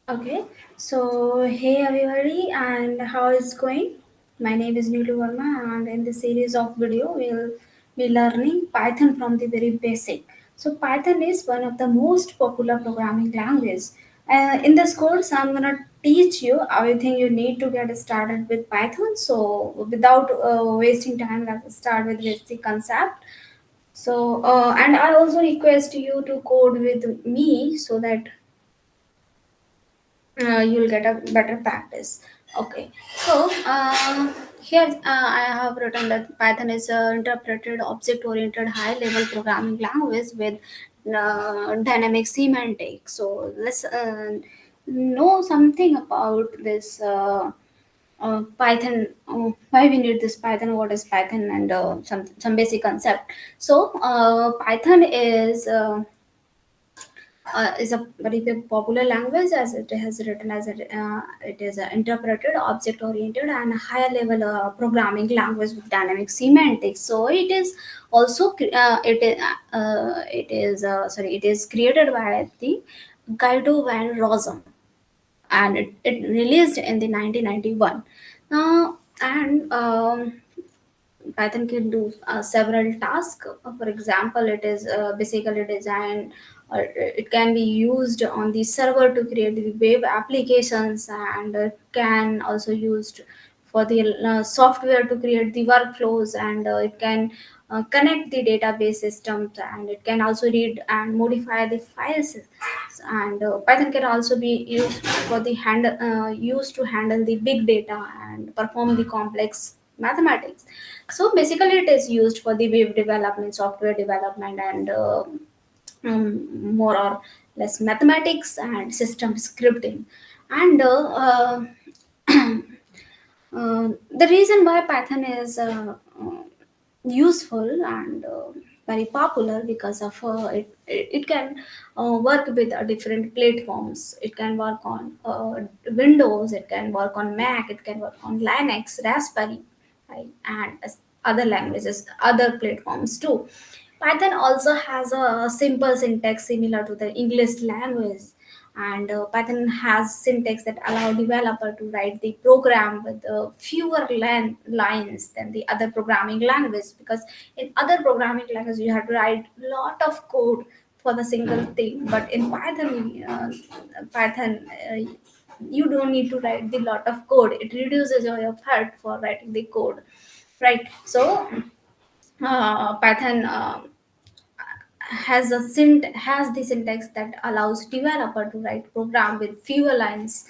Okay, so hey everybody, and how is going? My name is Neelu Verma, and in this series of video, we'll be learning Python from the very basic. So Python is one of the most popular programming languages. In this course, I'm gonna teach you everything you need to get started with Python. So without wasting time, let's start with basic concept. And I also request you to code with me so that you'll get a better practice. Okay, so here I have written that Python is an interpreted object-oriented high-level programming language with dynamic semantics. So let's know something about this Python. Why we need this Python? What is Python? And some basic concept. So Python is a very big popular language as it has written as it is an interpreted object oriented and a higher level programming language with dynamic semantics. So it is also it is created by the Guido van Rossum, and it released in the 1991. And Python can do several tasks. For example, it is basically designed, or it can be used on the server to create the web applications, and it can also used for the software to create the workflows, and it can connect the database systems, and it can also read and modify the files. And Python can also be used for the used to handle the big data and perform the complex mathematics. So basically, it is used for the web development, software development, and more or less mathematics and system scripting. And the reason why Python is useful and very popular because of it can work with different platforms. It can work on Windows, it can work on Mac, it can work on Linux, Raspberry, right? And other languages, other platforms too. Python also has a simple syntax similar to the English language, and Python has syntax that allow developer to write the program with fewer lines than the other programming language. Because in other programming language you have to write lot of code for the single thing, but in Python, you don't need to write the lot of code. It reduces your effort for writing the code, right? So Python has the syntax that allows developer to write program with fewer lines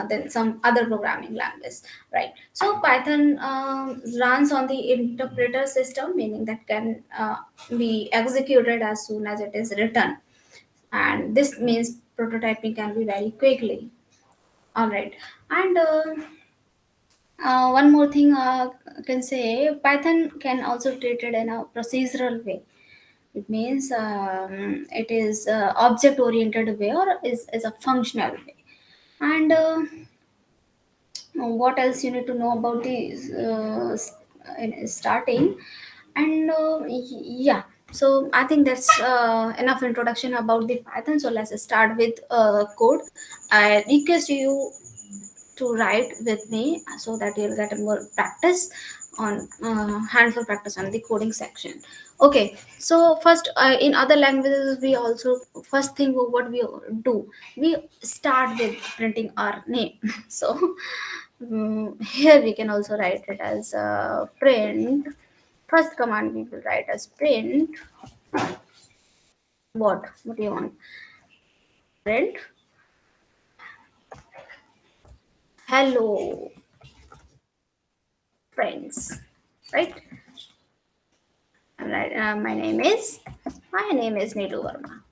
than some other programming language, right? So Python runs on the interpreter system, meaning that can be executed as soon as it is written, and this means prototyping can be very quickly. All right. And one more thing I can say, Python can also treat it in a procedural way. It means it is object oriented way, or is a functional way. And what else you need to know about the starting? And yeah, so I think that's enough introduction about the Python. So let's start with code. I request you to write with me so that you'll get more practice on handful practice on the coding section. Okay, so first, in other languages we also, first thing what we do, we start with printing our name. So here we can also write it as print. First command we will write as print. What do you want? Print hello friends, right? Right. My name is Neelu Verma.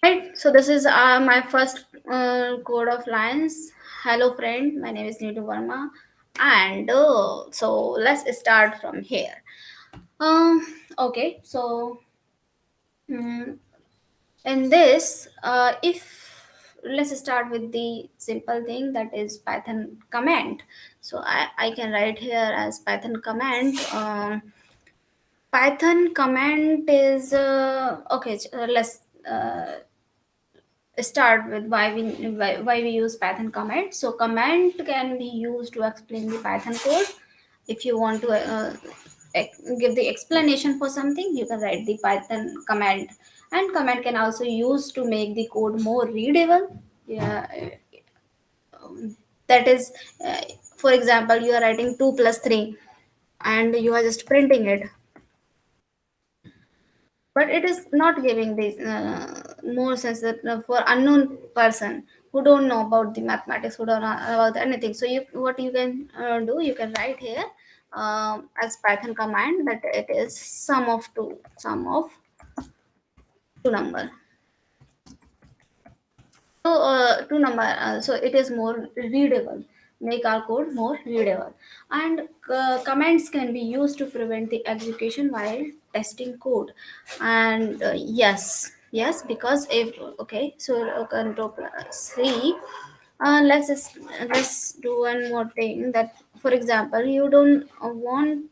Right. So this is my first code of lines. Hello, friend. My name is Neelu Verma, and so let's start from here. Okay. So mm in this, if let's start with the simple thing, that is Python command. So I can write here as Python command. Python command is okay. Let's start with why we use Python command. So command can be used to explain the Python code. If you want to give the explanation for something, you can write the Python command, and command can also use to make the code more readable. Yeah, that is, uh, for example, you are writing 2 plus 3 and you are just printing it, but it is not giving this more sense that for unknown person who don't know about the mathematics, who don't know about anything. So you, what you can do, you can write here as Python command that it is sum of two number. So to number, so it is more readable, make our code more readable. And commands can be used to prevent the execution while testing code. And yes, because if okay, so control plus C. Let's do one more thing. That, for example, you don't want,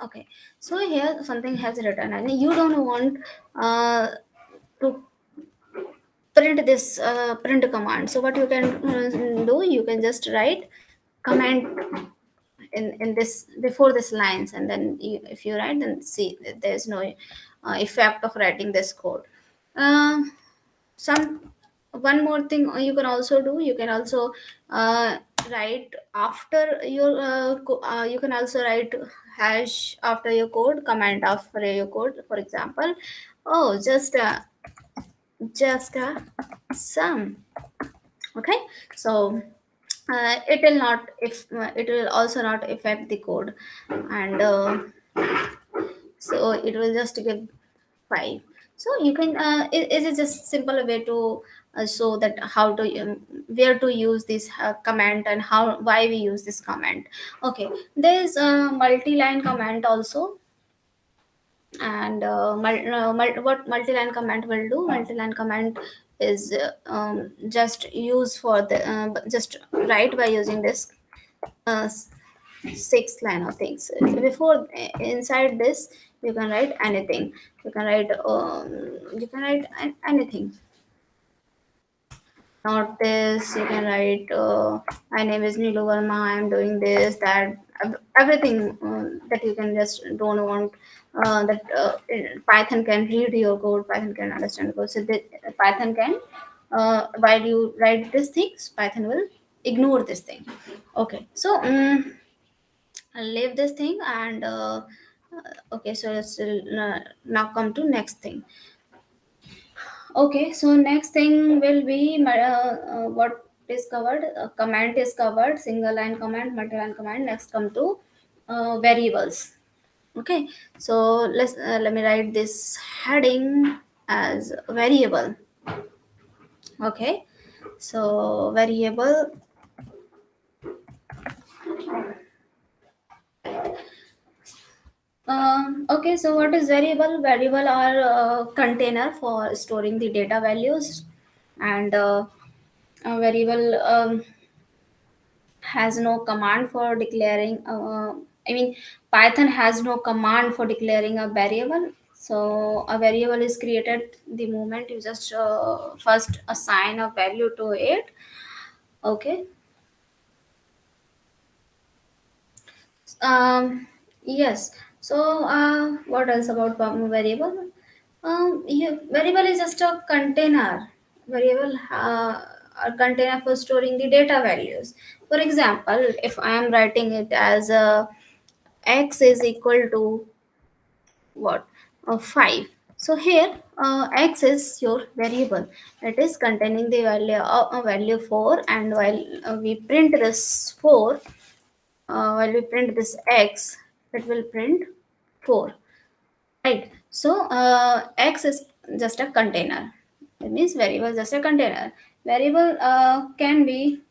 okay, so here something has written and you don't want uh, to print this print command. So what you can do, you can just write command in this before this lines, and then if you write, then see that there's no effect of writing this code. Some One more thing you can also do, you can also uh, write after your you can also write hash after your code, command after your code. For example, oh, just a sum. Okay, so it will not, if it will also not affect the code, and so it will just give 5. So you can it is just simple way to show that how to where to use this command, and how, why we use this command. Okay, there is a multi-line command also. And what multi-line command will do, multi-line command is just use for the just write by using this uh, 6 line of things. Before, inside this, you can write anything. You can write anything. Not this, you can write my name is Neelu Verma, I am doing this, that, everything that you can just don't want that Python can read your code, Python can understand the code. So that Python can while you write these things, Python will ignore this thing. Okay, so I'll leave this thing, and okay, so let's now come to next thing. Okay, so next thing will be what is covered. Command is covered. Single line command, multi-line command. Next come to variables. Okay, so let me write this heading as variable. Okay, so variable. Okay, so what is variable? Variable are container for storing the data values, and a variable has no command for declaring I mean, Python has no command for declaring a variable. So a variable is created the moment you just first assign a value to it. Okay. Yes. So what else about variable? Yeah, variable is just a container. Variable a container for storing the data values. For example, if I am writing it as x is equal to what, 5. So here x is your variable, it is containing the value 4, and while we print this 4, while we print this x, it will print 4, right? So x is just a container. It means variable is just a container. Variable can be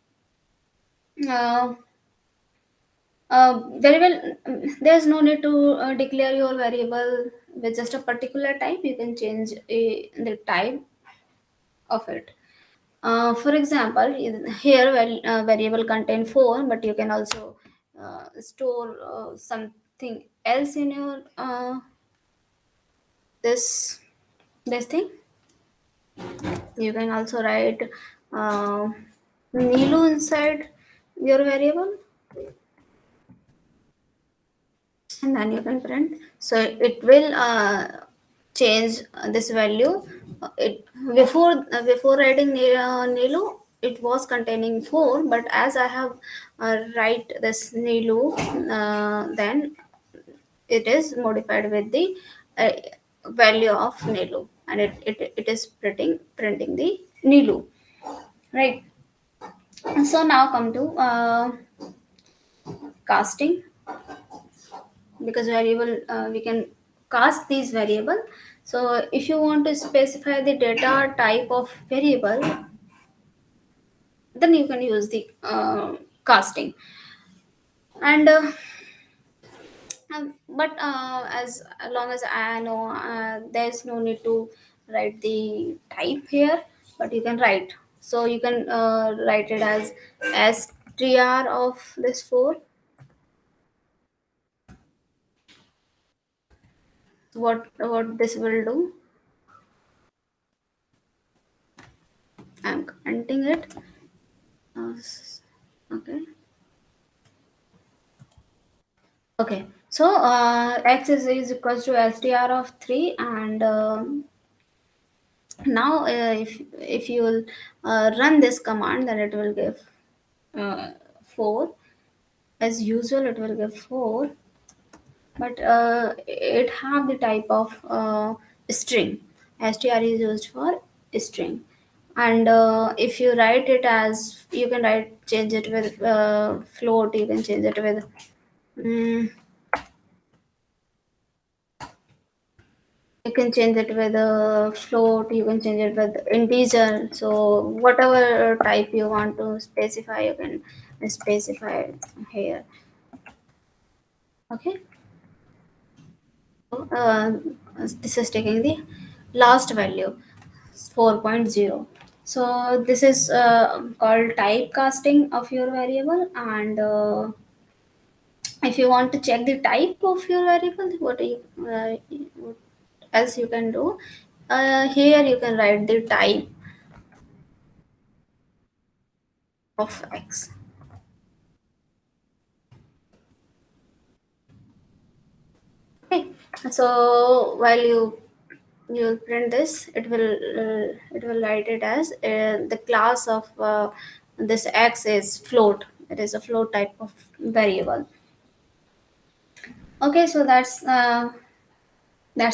uh, variable. There's no need to declare your variable with just a particular type. You can change the type of it. For example, here variable contain 4, but you can also store some. thing else in your this this thing. You can also write uh, Nilu inside your variable, and then you can print. So it will change this value. It before writing Nilu, it was containing 4, but as I have write this Nilu, then it is modified with the uh, value of Nilu, and it is printing the Nilu, right? So now come to casting, because variable we can cast these variable. So if you want to specify the data type of variable, then you can use the casting. And but as long as I know, there's no need to write the type here, but you can write. So you can write it as str of this 4. What this will do, I'm commenting it. Okay. Okay, so x is equals to str of 3, and now if you will run this command, then it will give 4. As usual, it will give 4, but it have the type of string. Str is used for string, and if you write it as, you can write change it with float. You can change it with mm, you can change it with a float, you can change it with integer. So whatever type you want to specify, you can specify it here. Okay. So, this is taking the last value 4.0. So this is called typecasting of your variable. And if you want to check the type of your variable, what else you can do, here you can write the type of x. Okay, so while you will print this, it will write it as the class of this x is float. It is a float type of variable. Okay, so that's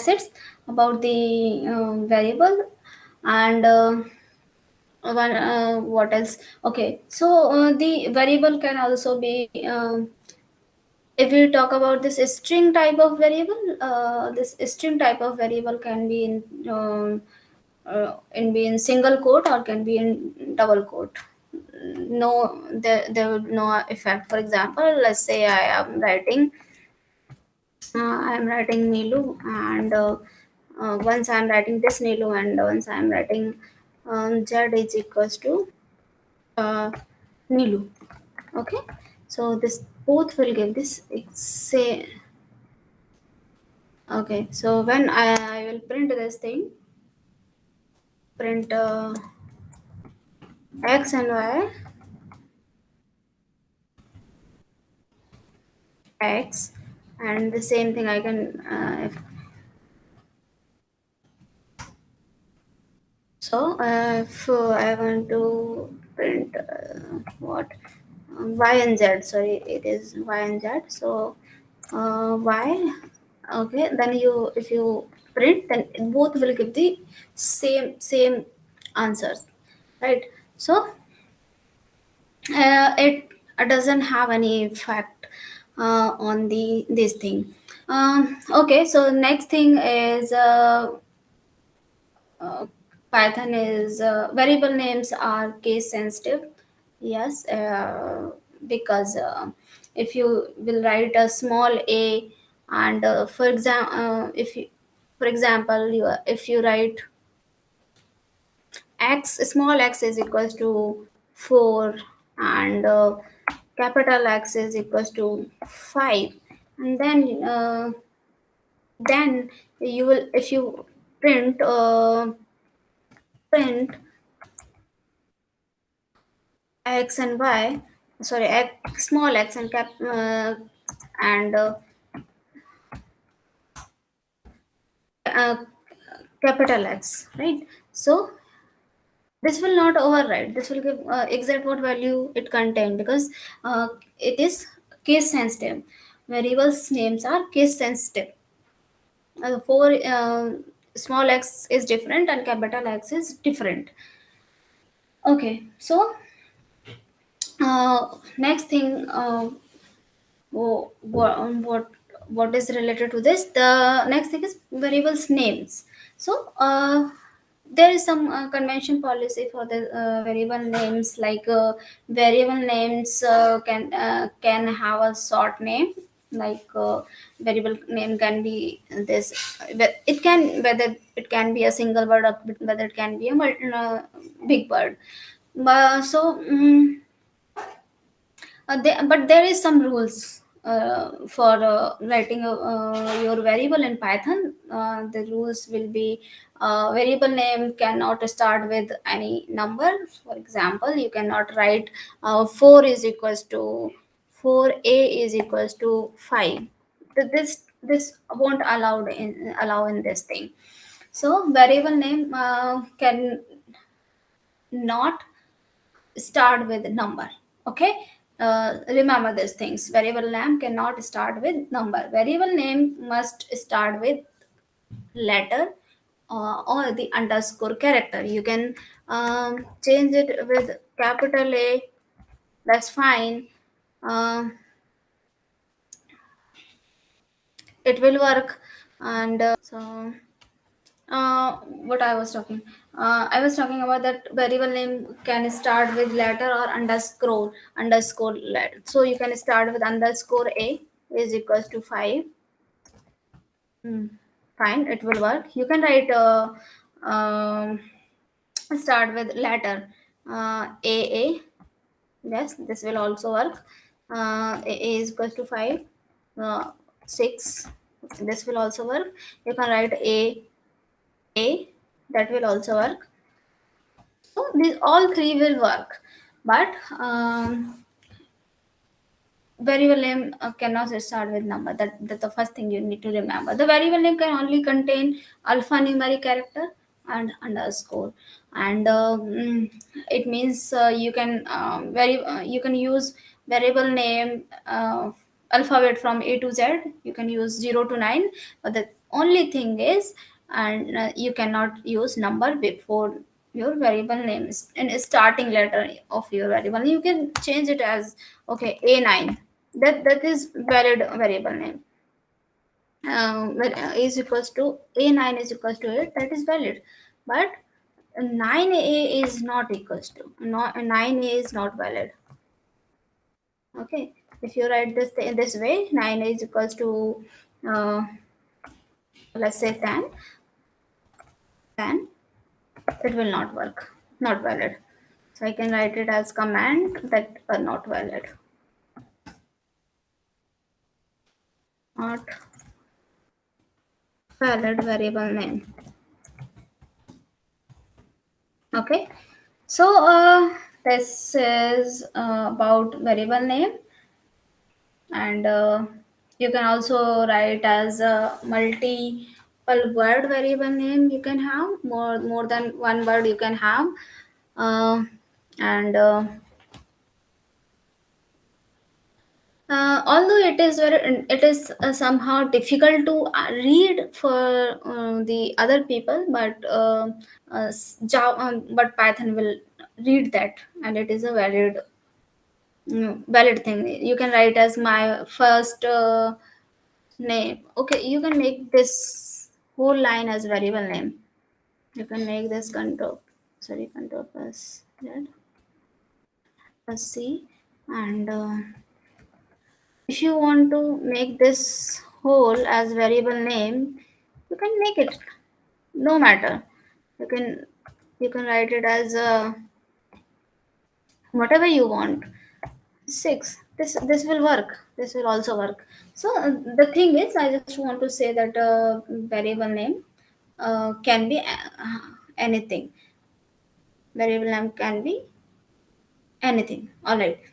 it about the variable. And one what else? Okay, so the variable can also be if we talk about this string type of variable, this string type of variable can be be in single quote or can be in double quote. No, there will be no effect. For example, let's say I am writing Nilu, and once I am writing this Nilu, and once I am writing Z is equals to uh, Nilu. Okay, so this both will give this say. Okay, so when I will print this thing, print x and y, x, and the same thing I can so if I want to print what y and z, sorry, it is y and z. So y, okay, then you, if you print, then both will give the same answers, right? So it doesn't have any effect on the this thing. Okay, so next thing is uh, Python is variable names are case sensitive. Yes, because if you will write a small a, and for example, if you, for example, if you write x, small x is equals to 4, and capital X is equals to 5, And then you will, if you print x and y, sorry, x, small x and and uh, capital X, right? So this will not override. This will give exact what value it contain, because it is case sensitive. Variables names are case sensitive. For small x is different and capital X is different. Okay, so next thing, what is related to this? The next thing is variables names. So there is some convention policy for the variable names, like variable names can have a short name, like variable name can be this, it can, whether it can be a single word or whether it can be a big word. So but there is some rules for writing your variable in Python. The rules will be, variable name cannot start with any number. For example, you cannot write 4 is equals to 4a is equals to 5. This won't allow in this thing. So variable name can not start with number. Okay, remember these things. Variable name cannot start with number. Variable name must start with letter or the underscore character. You can change it with capital A, that's fine. It will work. And what I was talking about that variable name can start with letter or underscore letter. So you can start with underscore a is equals to 5. Fine, it will work. You can write um, start with letter a. Yes, this will also work. A is equals to 5, 6. This will also work. You can write a, that will also work. So these all three will work, but variable name cannot start with number. That's the first thing you need to remember. The variable name can only contain alphanumeric character and underscore, and it means you can use variable name alphabet from A to Z. You can use 0 to 9, but the only thing is, and you cannot use number before your variable name is in starting letter of your variable. You can change it as, okay, A9, that is valid variable name. Is equals to A9 is equals to 8, that is valid, but 9a is not equals to, not 9a is not valid. Okay, if you write this in this way, 9 is equals to uh, let's say 10, it will not work, not valid. So I can write it as command that not valid, not valid variable name. Okay, so this is about variable name. And you can also write as a multiple word variable name. You can have more than one word you can have. And Although it is somehow difficult to read for the other people, but Java, but Python will read that, and it is a valid thing. You can write as my first name. Okay, you can make this whole line as variable name. You can make this control plus Z plus C, and if you want to make this whole as variable name, you can make it, no matter. You can write it as whatever you want. 6. This will work, this will also work. So the thing is, I just want to say that variable name can be anything. Variable name can be anything. All right.